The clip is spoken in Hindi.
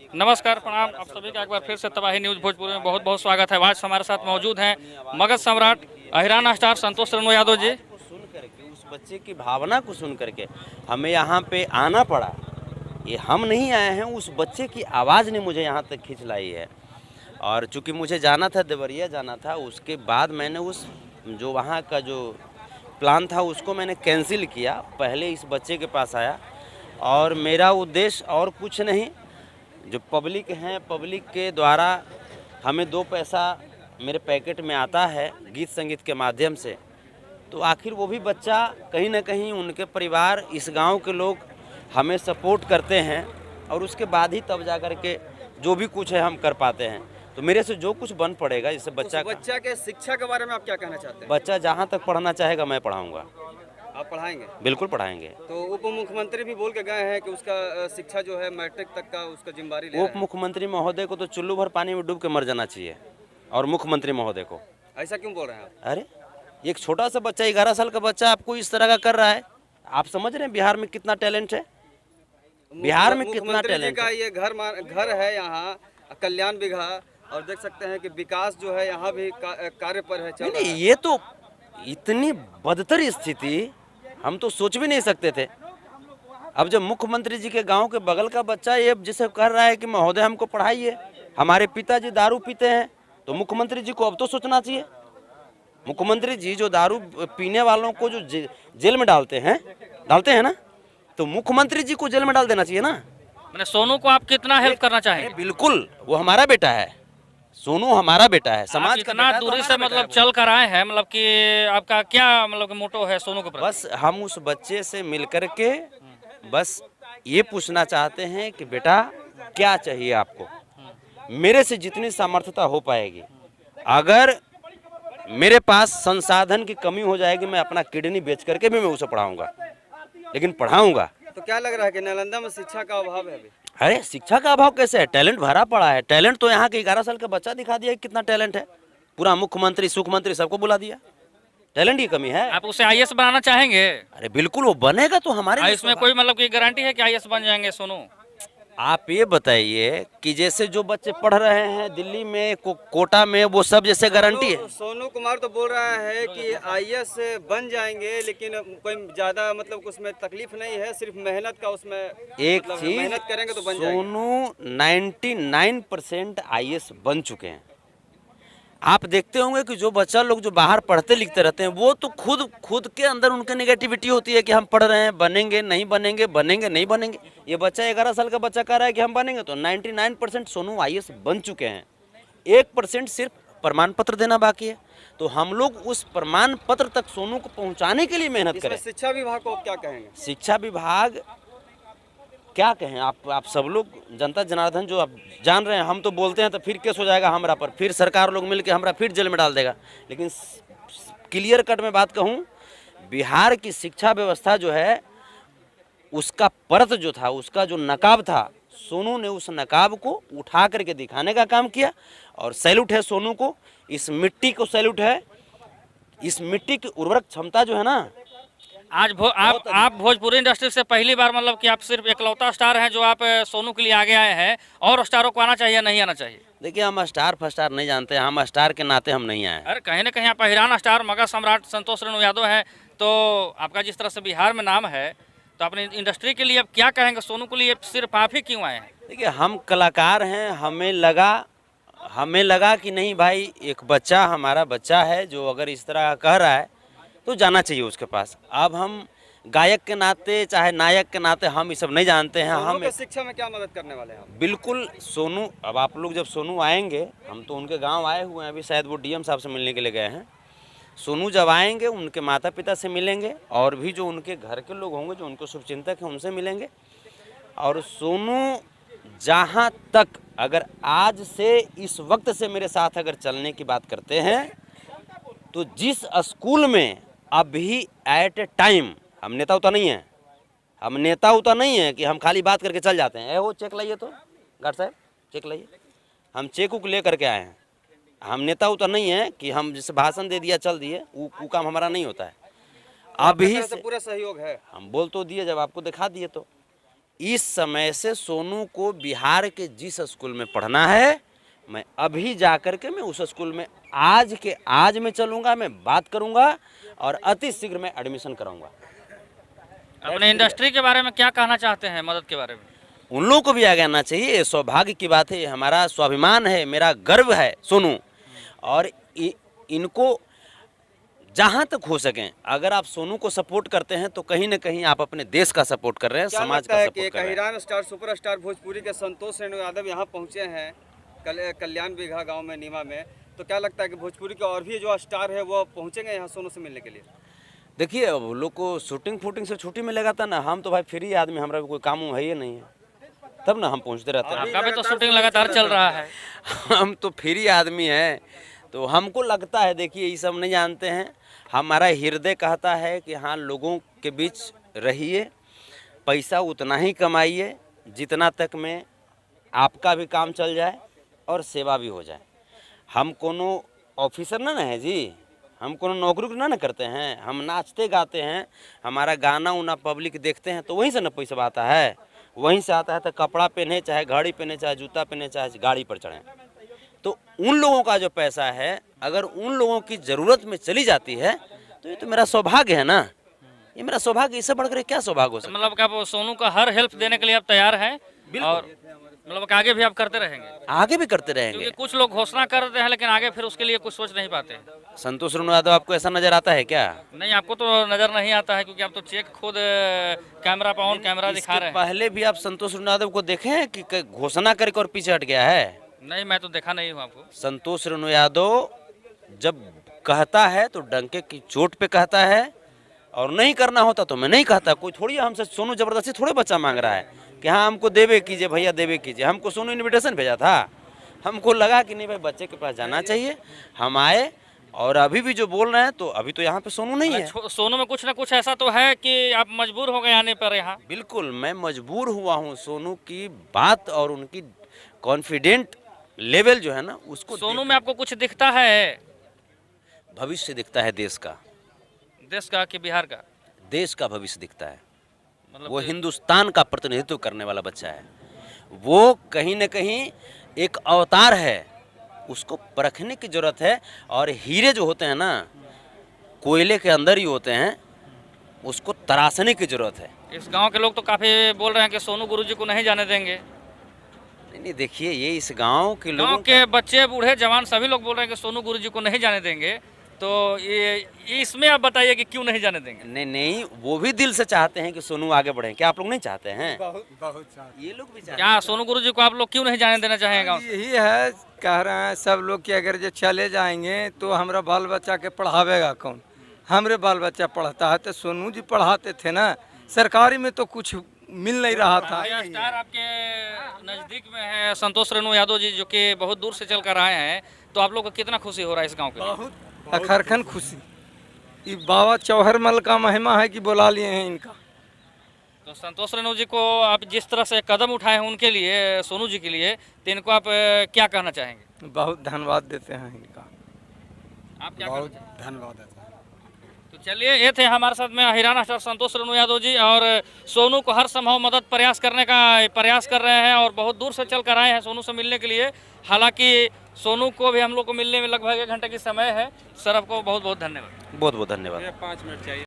नमस्कार, प्रणाम। आप सभी का एक बार फिर से तबाही न्यूज़ भोजपुर में बहुत बहुत स्वागत है। आज हमारे साथ मौजूद हैं मगध सम्राट अहिराना स्टार संतोष रेणु यादव जी। सुन करके उस बच्चे की भावना को सुन करके हमें यहाँ पे आना पड़ा। ये हम नहीं आए हैं, उस बच्चे की आवाज़ ने मुझे यहाँ तक खींच लाई है। और चूंकि मुझे जाना था, देवरिया जाना था, उसके बाद मैंने उस जो वहाँ का जो प्लान था उसको मैंने कैंसिल किया। पहले इस बच्चे के पास आया और मेरा उद्देश्य और कुछ नहीं, जो पब्लिक हैं, पब्लिक के द्वारा हमें 2 पैसा मेरे पैकेट में आता है गीत संगीत के माध्यम से, तो आखिर वो भी बच्चा कहीं ना कहीं उनके परिवार, इस गांव के लोग हमें सपोर्ट करते हैं और उसके बाद ही तब जा कर के जो भी कुछ है हम कर पाते हैं। तो मेरे से जो कुछ बन पड़ेगा, जैसे बच्चा के शिक्षा के बारे में आप क्या कहना चाहते हैं? बच्चा जहाँ तक पढ़ना चाहेगा मैं पढ़ाऊँगा। आप पढ़ाएंगे? बिल्कुल पढ़ाएंगे। तो उप मुख्यमंत्री भी बोल के गए हैं कि उसका शिक्षा जो है मैट्रिक तक का उसका जिम्मेदारी ले उप मुख्यमंत्री महोदय को तो चुल्लू भर पानी में डूब के मर जाना चाहिए, और मुख्यमंत्री महोदय को। ऐसा क्यों बोल रहे हैं आप? अरे एक छोटा सा बच्चा, 11 साल का बच्चा आपको इस तरह का कर रहा है। आप समझ रहे हैं बिहार में कितना टैलेंट है? बिहार में कितना टैलेंट का है? ये घर है यहाँ कल्याण बिघा, और देख सकते हैं कि विकास जो है यहाँ भी कार्य पर है, चल रहा नहीं, है। ये तो इतनी बदतर स्थिति हम तो सोच भी नहीं सकते थे। अब जब मुख्यमंत्री जी के गांव के बगल का बच्चा ये जिसे कह रहा है कि महोदय हमको पढ़ाइए, हमारे पिताजी दारू पीते हैं, तो मुख्यमंत्री जी को अब तो सोचना चाहिए। मुख्यमंत्री जी जो दारू पीने वालों को जो जेल में डालते हैं ना, तो मुख्यमंत्री जी को जेल में डाल देना चाहिए ना। मैंने सोनू को आप कितना हेल्प करना चाहेंगे? बिल्कुल, वो हमारा बेटा है, सोनू हमारा बेटा है, समाज का इतना बेटा है, तो दूरी हमारा से बेटा मतलब है। चल कर आए हैं, मतलब कि आपका क्या मतलब मोटो है सोनू के प्रति? बस हम उस बच्चे से मिल कर के बस ये पूछना चाहते हैं कि बेटा क्या चाहिए आपको। मेरे से जितनी सामर्थ्यता हो पाएगी, अगर मेरे पास संसाधन की कमी हो जाएगी, मैं अपना किडनी बेच करके भी मैं उसे पढ़ाऊंगा, लेकिन पढ़ाऊंगा। तो क्या लग रहा है कि नालंदा में शिक्षा का अभाव है अभी? अरे शिक्षा का अभाव कैसे है? टैलेंट भरा पड़ा है। टैलेंट तो यहाँ के 11 साल का बच्चा दिखा दिया कि कितना टैलेंट है। पूरा मुख्यमंत्री, सुखमंत्री सबको बुला दिया। टैलेंट की कमी है। आप उसे आईएएस बनाना चाहेंगे? अरे बिल्कुल, वो बनेगा तो हमारे लिए इसमें कोई मतलब की गारंटी है कि आईएएस बन जाएंगे सोनू? आप ये बताइए कि जैसे जो बच्चे पढ़ रहे हैं दिल्ली में, कोटा में, वो सब जैसे गारंटी है? सोनू कुमार तो बोल रहा है कि आईएएस बन जाएंगे, लेकिन कोई ज्यादा मतलब उसमें तकलीफ नहीं है, सिर्फ मेहनत का उसमें एक मतलब चीज, मेहनत करेंगे तो बन जाएंगे। सोनू 99% आईएएस बन चुके हैं। आप देखते होंगे कि जो बच्चा लोग जो बाहर पढ़ते लिखते रहते हैं, वो तो खुद के अंदर उनके नेगेटिविटी होती है कि हम पढ़ रहे हैं, बनेंगे नहीं बनेंगे, बनेंगे नहीं बनेंगे। ये बच्चा 11 साल का बच्चा कह रहा है कि हम बनेंगे, तो 99% सोनू आईएएस बन चुके हैं। 1% सिर्फ प्रमाण पत्र देना बाकी है। तो हम लोग उस प्रमाण पत्र तक सोनू को पहुंचाने के लिए मेहनत करें। शिक्षा विभाग को आप क्या कहेंगे? शिक्षा विभाग क्या कहें, आप सब लोग, जनता जनार्दन जो आप जान रहे हैं, हम तो बोलते हैं तो फिर केस हो जाएगा हमरा पर, फिर सरकार लोग मिलके हमरा फिर जेल में डाल देगा। लेकिन क्लियर कट में बात कहूँ, बिहार की शिक्षा व्यवस्था जो है, उसका परत जो था, उसका जो नकाब था, सोनू ने उस नकाब को उठा करके दिखाने का काम किया। और सैल्यूट है सोनू को, इस मिट्टी को सैल्यूट है। इस मिट्टी की उर्वरक क्षमता जो है ना, आज आप भोजपुरी इंडस्ट्री से पहली बार मतलब कि आप सिर्फ इकलौता स्टार हैं जो आप सोनू के लिए आगे आए हैं, और स्टारों को आना चाहिए नहीं आना चाहिए? देखिए, हम स्टार फस्टार नहीं जानते हैं, हम स्टार के नाते हम नहीं आए। अरे कहीं ना कहीं आप अहिराना स्टार मगध सम्राट संतोष रेणु यादव हैं, तो आपका जिस तरह से बिहार में नाम है, तो अपनी इंडस्ट्री के लिए अब क्या कहेंगे? सोनू के लिए सिर्फ आप ही क्यों आए हैं? देखिए, हम कलाकार हैं, हमें लगा कि नहीं भाई, एक बच्चा हमारा बच्चा है जो अगर इस तरह कह रहा है तो जाना चाहिए उसके पास। अब हम गायक के नाते, चाहे नायक के नाते, हम ये सब नहीं जानते हैं। हम शिक्षा में क्या मदद करने वाले हैं आप? बिल्कुल सोनू, अब आप लोग जब सोनू आएंगे, हम तो उनके गांव आए हुए हैं, अभी शायद वो डीएम साहब से मिलने के लिए गए हैं। सोनू जब आएंगे, उनके माता पिता से मिलेंगे, और भी जो उनके घर के लोग होंगे जो उनको शुभचिंतक हैं, उनसे मिलेंगे। और सोनू जहाँ तक, अगर आज से इस वक्त से मेरे साथ अगर चलने की बात करते हैं, तो जिस स्कूल में अभी एट ए टाइम, हम नेता उता नहीं है कि हम खाली बात करके चल जाते हैं। वो चेक लाइए तो, गार्ड साहब चेक लाइए, हम चेक उक ले करके आए हैं। हम नेता उता नहीं है कि हम जैसे भाषण दे दिया चल दिए, वो काम हमारा नहीं होता है। अभी से पूरा सहयोग है, हम बोल तो दिए, जब आपको दिखा दिए तो इस समय से सोनू को बिहार के जिस स्कूल में पढ़ना है, मैं अभी जा कर के मैं उस स्कूल में आज के आज मैं चलूँगा, मैं बात करूँगा और अति शीघ्र मैं एडमिशन कराऊँगा। अपने इंडस्ट्री के बारे में क्या कहना चाहते हैं, मदद के बारे में? उन लोगों को भी आगे आना चाहिए, ये सौभाग्य की बात है, ये हमारा स्वाभिमान है, मेरा गर्व है सोनू। और इनको जहाँ तक हो सकें, अगर आप सोनू को सपोर्ट करते हैं तो कहीं ना कहीं आप अपने देश का सपोर्ट कर रहे हैं, क्या समाज लगता का है कि सपोर्ट एक कर रहे हैं। अहिरान स्टार सुपरस्टार भोजपुरी के संतोष रेणु यादव यहाँ पहुँचे हैं कल्याण बीघा गांव में, नीमा में, तो क्या लगता है कि भोजपुरी के और भी जो स्टार है वो पहुँचेंगे यहाँ सोनू से मिलने के लिए? देखिए, अब लोग को शूटिंग फूटिंग से छुट्टी मिलेगा था ना, हम तो भाई फ्री आदमी, हमारा भी कोई काम है ही नहीं है, तब ना हम पहुँचते रहते हैं। आपका भी तो शूटिंग लगातार चल रहा है। हम तो फ्री आदमी हैं, तो हमको लगता है, देखिए ये सब नहीं जानते हैं, हमारा हृदय कहता है कि हाँ, लोगों के बीच रहिए, पैसा उतना ही कमाइए जितना तक में आपका भी काम चल जाए और सेवा भी हो जाए। हम कोनो ऑफिसर ना है जी, हम कोनो नौकरी ना करते हैं, हम नाचते गाते हैं, हमारा गाना उना पब्लिक देखते हैं तो वहीं से ना पैसा आता है, वहीं से आता है। तो कपड़ा पहने, चाहे घड़ी पहने, चाहे जूता पहने, चाहे गाड़ी पर चढ़ें, तो उन लोगों का जो पैसा है अगर उन लोगों की ज़रूरत में चली जाती है तो ये तो मेरा सौभाग्य है ना, ये मेरा सौभाग्य, इससे बढ़कर क्या सौभाग्य हो सकता है। मतलब कि आप सोनू का हर हेल्प देने के लिए आप तैयार हैं और मतलब कि आगे भी आप करते रहेंगे? आगे भी करते रहेंगे। क्योंकि कुछ लोग घोषणा करते हैं लेकिन आगे फिर उसके लिए कुछ सोच नहीं पाते। संतोष रेणु यादव आपको ऐसा नजर आता है क्या? नहीं, आपको तो नजर नहीं आता है क्योंकि आप तो चेक खुद कैमरा पर ऑन कैमरा दिखा रहे हैं। पहले भी आप संतोष रेणु यादव को देखे हैं कि घोषणा करके और पीछे हट गया है? नहीं, मैं तो देखा नहीं हूँ आपको। संतोष रेणु यादव जब कहता है तो डंके की चोट पे कहता है, और नहीं करना होता तो मैं नहीं कहता। कोई थोड़ी हमसे सोनू जबरदस्ती थोड़े बच्चा मांग रहा है कि हाँ हमको देवे कीजिए भैया, देवे कीजिए। हमको सोनू इनविटेशन भेजा था, हमको लगा कि नहीं भाई बच्चे के पास जाना चाहिए, हम आए। और अभी भी जो बोल रहे हैं तो अभी तो यहाँ पे सोनू नहीं है। सोनू में कुछ ना कुछ ऐसा तो है कि आप मजबूर हो गए आने पर यहाँ? बिल्कुल, मैं मजबूर हुआ हूँ सोनू की बात और उनकी कॉन्फिडेंट लेवल जो है ना उसको। सोनू में आपको कुछ दिखता है? भविष्य दिखता है देश का। देश का कि बिहार का? देश का भविष्य दिखता है। मतलब वो हिंदुस्तान का प्रतिनिधित्व करने वाला बच्चा है। वो कहीं न कहीं एक अवतार है, उसको परखने की जरूरत है। और हीरे जो होते हैं ना, कोयले के अंदर ही होते हैं, उसको तराशने की जरूरत है। इस गांव के लोग तो काफी बोल रहे हैं कि सोनू गुरुजी को नहीं जाने देंगे। नहीं, देखिए ये इस गांव के लोगों गांव के बच्चे, बूढ़े, जवान सभी लोग बोल रहे हैं कि सोनू गुरुजी को नहीं जाने देंगे। तो ये इसमें आप बताइए कि क्यों नहीं जाने देंगे? नहीं, वो भी दिल से चाहते हैं कि सोनू आगे बढ़े। क्या आप लोग नहीं चाहते हैं? बहुत चाहते ये लोग भी चाहते क्या सोनू गुरुजी को आप लोग क्यों नहीं जाने देना चाहेंगे गाँव से? यही है, कह रहे हैं सब लोग कि अगर जो चले जाएंगे तो हमारा बाल बच्चा के पढ़ावेगा कौन? हमरे बाल बच्चा पढ़ता है तो सोनू जी पढ़ाते थे ना, सरकारी में तो कुछ मिल नहीं रहा था। स्टार आपके नजदीक में है संतोष रेणु यादव जी, जो कि बहुत दूर से चल कर आए हैं, तो आप लोग को कितना खुशी हो रहा है इस गाँव के लिए? बहुत अखरखन खुशी। ये बाबा चौहरमल का महिमा है कि बुला लिए हैं इनका। तो संतोष रेणु जी को आप जिस तरह से कदम उठाए हैं उनके लिए, सोनू जी के लिए, तो इनको आप क्या कहना चाहेंगे? बहुत धन्यवाद देते हैं इनका। आप क्या कहना चाहेंगे? धन्यवाद देते हैं। तो चलिए, ये थे हमारे साथ में अहिराना स्टार संतोष रेणु यादव जी, और सोनू को हर संभव मदद प्रयास करने का प्रयास कर रहे हैं और बहुत दूर से चल कर आए हैं सोनू से मिलने के लिए। हालांकि सोनू को भी हम लोग को मिलने में लगभग 1 घंटे की समय है। सर आपको बहुत बहुत धन्यवाद। हैं। बहुत बहुत धन्यवाद। 5 मिनट चाहिए।